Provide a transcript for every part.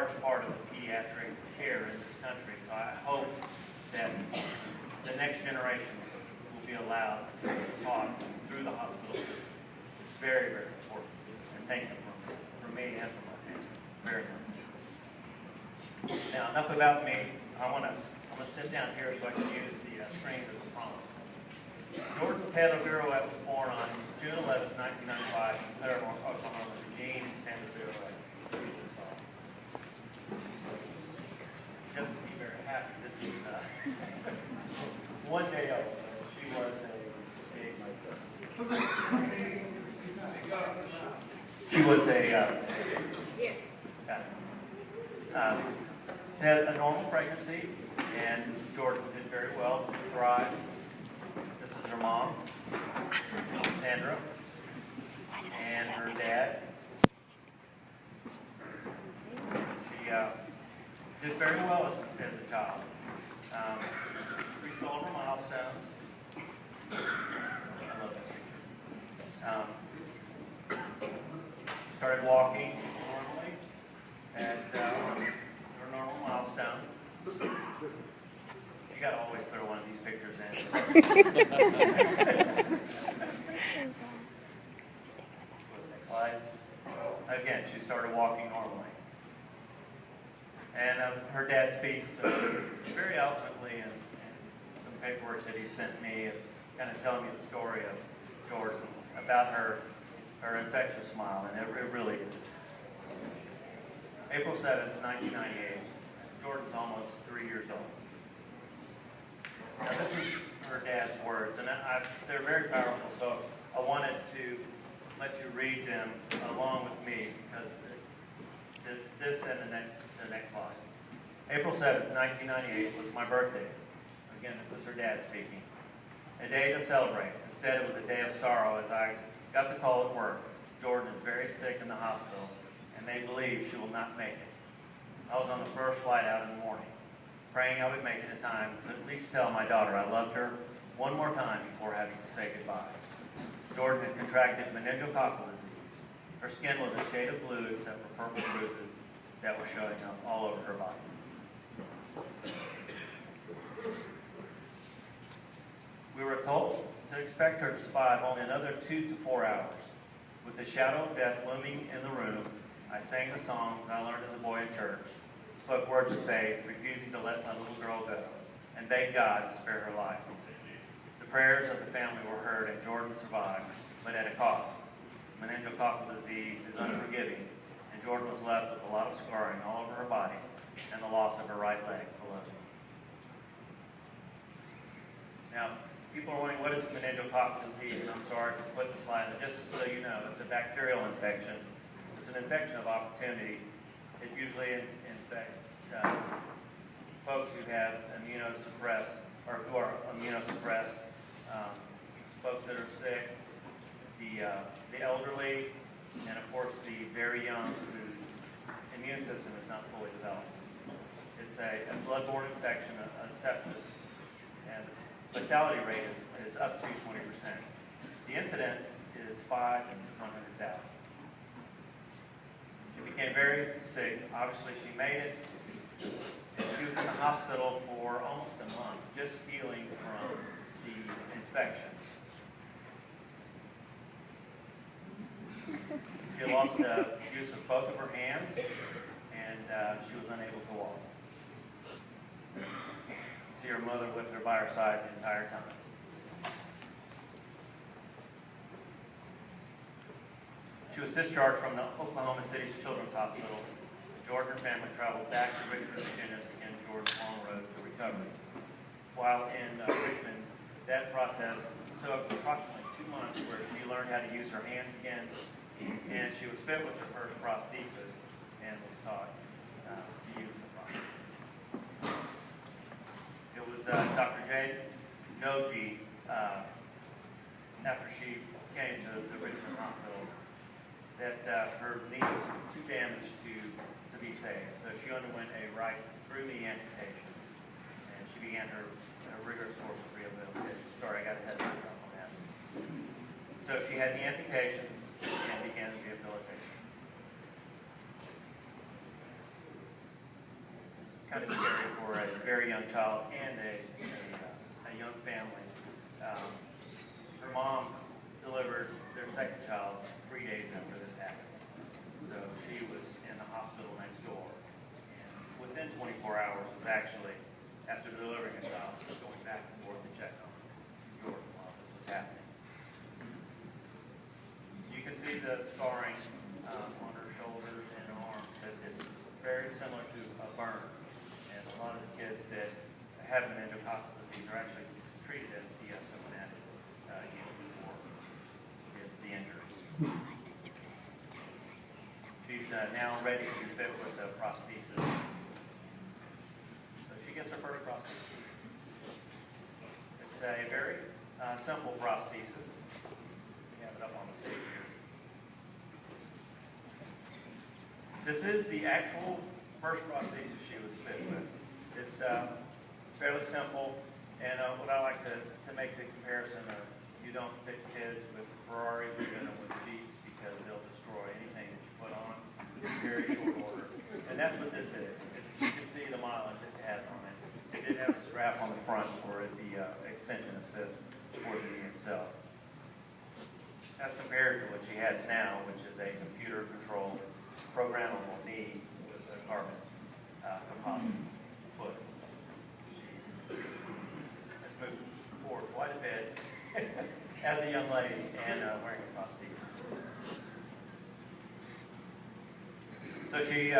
large part of the pediatric care in this country. So I hope that the next generation will be allowed to be taught through the hospital system. It's very, very important. And thank you from me and from my family very much. Now, enough about me. I'm gonna sit down here so I can use the screen as a prompt. Jordan Taylor Virouette was born on June 11, 1995 in Claremore, Oklahoma, to Jean and Sandra Virouette. He doesn't seem very happy. This is one day old. She was had a normal pregnancy, and Jordan did very well. She thrived. This is her mom, Sandra, and her dad. She did very well as a child. Reached all of her milestones. I love that picture. She started walking normally at her normal milestone. You got to always throw one of these pictures in. Next slide. Again, she started walking normally. And her dad speaks very eloquently in some paperwork that he sent me, kind of telling me the story of Jordan, about her infectious smile, and it really is. April 7th, 1998, Jordan's almost 3 years old. Now, this is her dad's words, and they're very powerful, so I wanted to let you read them along with me, because this and the next slide. April 7th, 1998 was my birthday. Again, this is her dad speaking. A day to celebrate. Instead, it was a day of sorrow as I got the call at work. Jordan is very sick in the hospital, and they believe she will not make it. I was on the first flight out in the morning, praying I would make it in time to at least tell my daughter I loved her one more time before having to say goodbye. Jordan had contracted meningococcal disease. Her skin was a shade of blue except for purple bruises that were showing up all over her body. We were told to expect her to survive only another 2 to 4 hours. With the shadow of death looming in the room, I sang the songs I learned as a boy in church, spoke words of faith, refusing to let my little girl go, and begged God to spare her life. The prayers of the family were heard, and Jordan survived, but at a cost. Meningococcal disease is unforgiving, and Jordan was left with a lot of scarring all over her body and the loss of her right leg below. Now, people are wondering, what is meningococcal disease? And I'm sorry to put the slide, but just so you know, it's a bacterial infection. It's an infection of opportunity. It usually infects folks who have immunosuppressed, or who are immunosuppressed, folks that are sick, the elderly, and of course the very young whose immune system is not fully developed. It's a bloodborne infection, a sepsis, and the fatality rate is up to 20%. The incidence is 5 in 100,000. She became very sick. Obviously, she made it. And she was in the hospital for almost a month, just healing from the infection. She lost the use of both of her hands, and she was unable to walk. See her mother with her by her side the entire time. She was discharged from the Oklahoma City's Children's Hospital. The Jordan family traveled back to Richmond, Virginia to begin Jordan's long road to recovery. While in Richmond, that process took approximately 2 months where she learned how to use her hands again, and she was fit with her first prosthesis and was taught to use the prosthesis. It was Dr. Jade Noji, after she came to the Richmond Hospital, that her knee was too damaged to be saved. So she underwent a right through knee amputation, and she began her rigorous course of rehabilitation. Sorry, I got ahead of myself on that. So she had the amputations and began rehabilitation. kind of scary for a very young child and a young family. Her mom delivered their second child 3 days after this happened. So she was in the hospital next door. And within 24 hours was actually, after delivering a child, going back and forth to check on Jordan while this was happening. You can see the scarring on her shoulders and arms. It's very similar to a burn. And a lot of the kids that have meningococcal disease are actually treated at the Cincinnati unit for the injuries. She's now ready to fit with the prosthesis. So she gets her first prosthesis. It's a very simple prosthesis. We have it up on the stage here. This is the actual first prosthesis she was fit with. It's fairly simple, and what I like to make the comparison of, you don't fit kids with Ferraris, you fit them with Jeeps because they'll destroy anything that you put on in very short order. And that's what this is. You can see the mileage it has on it. It did have a strap on the front for the extension assist for the knee itself. As compared to what she has now, which is a computer-controlled, programmable knee with a carbon composite foot. Let's move forward quite a bit as a young lady and wearing a prosthesis. So she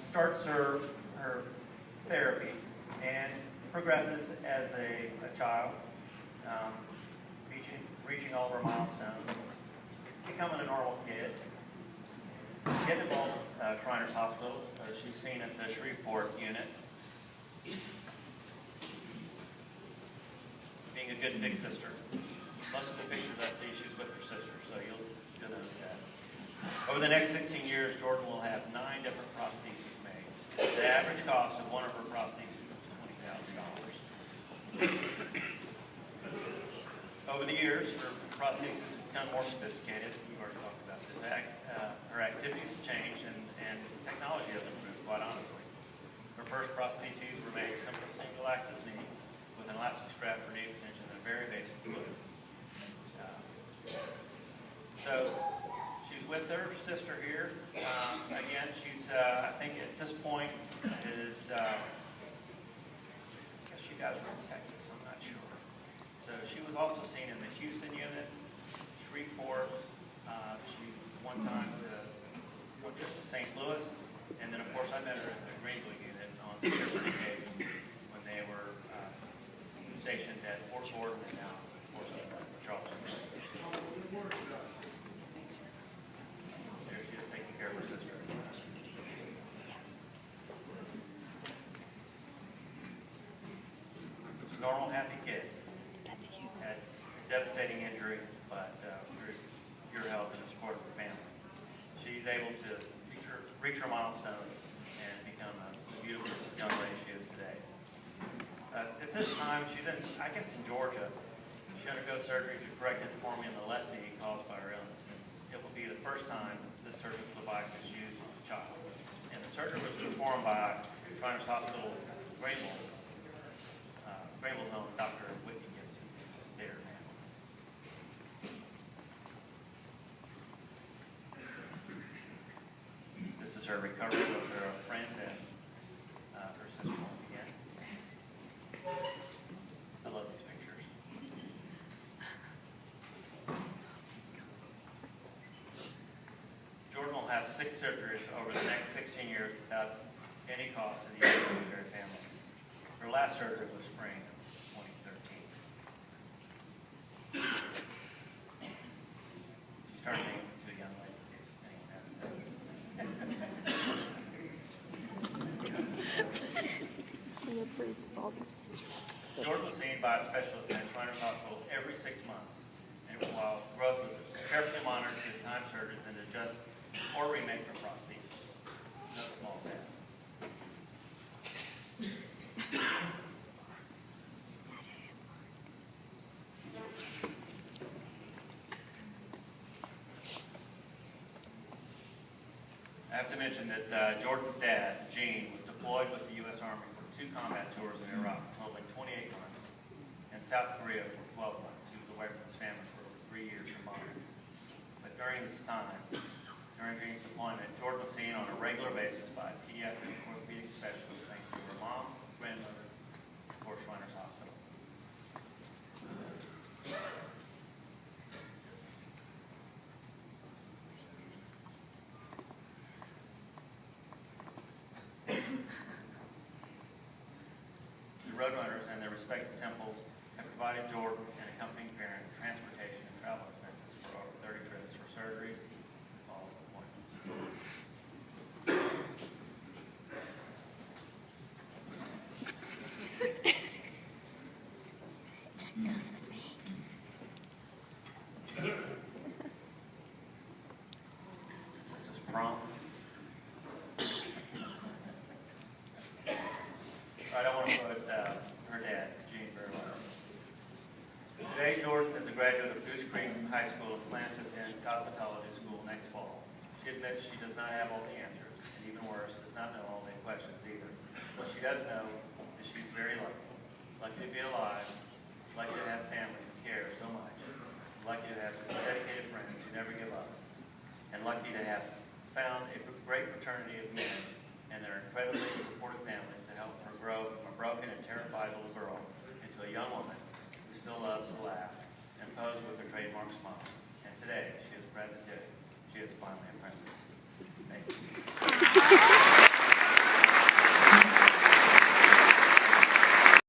starts her therapy and progresses as a child, reaching all of her milestones, becoming a normal kid, getting involved at Shriners Hospital. She's seen at the Shreveport unit. Being a good big sister. Most of the pictures I see, she's with her sister, so you'll notice that. Over the next 16 years, Jordan will have 9 different prostheses made. The average cost of one of her prostheses was $20,000. Over the years, her prostheses have become more sophisticated. We've already talked about this. Her activities have changed, and technology has improved, quite honestly. Her first prostheses were made simple single-axis knee with an elastic strap for knee extension and a very basic foot. So she's with her sister here. Again, she's, I think at this point, is, I guess you guys are in Texas, I'm not sure. So she was also seen in the Houston unit, Shreveport. She one time one trip to St. Louis, and then of course I met her at the Greenville unit on the Air Brigade when they were stationed at Fort Gordon and now Fort Charleston. There she is taking care of her sister. Normal, happy kid. Had a devastating injury, but through your help and the support of her family, she's able to reach her milestones and become a beautiful young lady she is today. At this time, she's in, I guess in Georgia. She undergoes surgery to correct a deformity in the left knee caused by her illness. And it will be the first time this surgical device is used on a child. And the surgery was performed by Shriners Hospital, Greenville's own Dr. Whitney Gibson, who's there now. This is her recovery with her friend and her sister once again. I love these pictures. Jordan will have 6 surgeries over the next 16 years without any cost to the military family. Her last surgery was spring of 2013. She's turning into a young lady. Jordan was seen by a specialist at Shriners Hospital every 6 months, and while growth was carefully monitored through time surgeries and adjust or remake her prosthesis. No small task. I have to mention that Jordan's dad, Gene, was deployed with the U.S. Army for 2 combat tours in Iraq, totaling 28 months, and South Korea for 12 months. He was away from his family for 3 years combined. But during this time, during his deployment, Jordan was seen on a regular basis by a pediatric orthopedic specialist thanks to her mom, grandmother, and of course, Shriners Hospital. The Roadrunners and their respective temples have provided Jordan and accompanying parent transportation and travel expenses for over 30 trips for surgeries and follow-up appointments. This is prom. I don't want to put her dad, Gene, very well. Today, Jordan is a graduate of Goose Creek High School and plans to attend cosmetology school next fall. She admits she does not have all the answers, and even worse, does not know all the questions either. What she does know is she's very lucky. Lucky to be alive, lucky to have family who care so much, lucky to have dedicated friends who never give up, and lucky to have found a great fraternity of men and their incredibly supportive families to help her grow from a broken and terrified little girl into a young woman who still loves to laugh and pose with her trademark smile. And today, she is proud to tell you, she is finally a princess.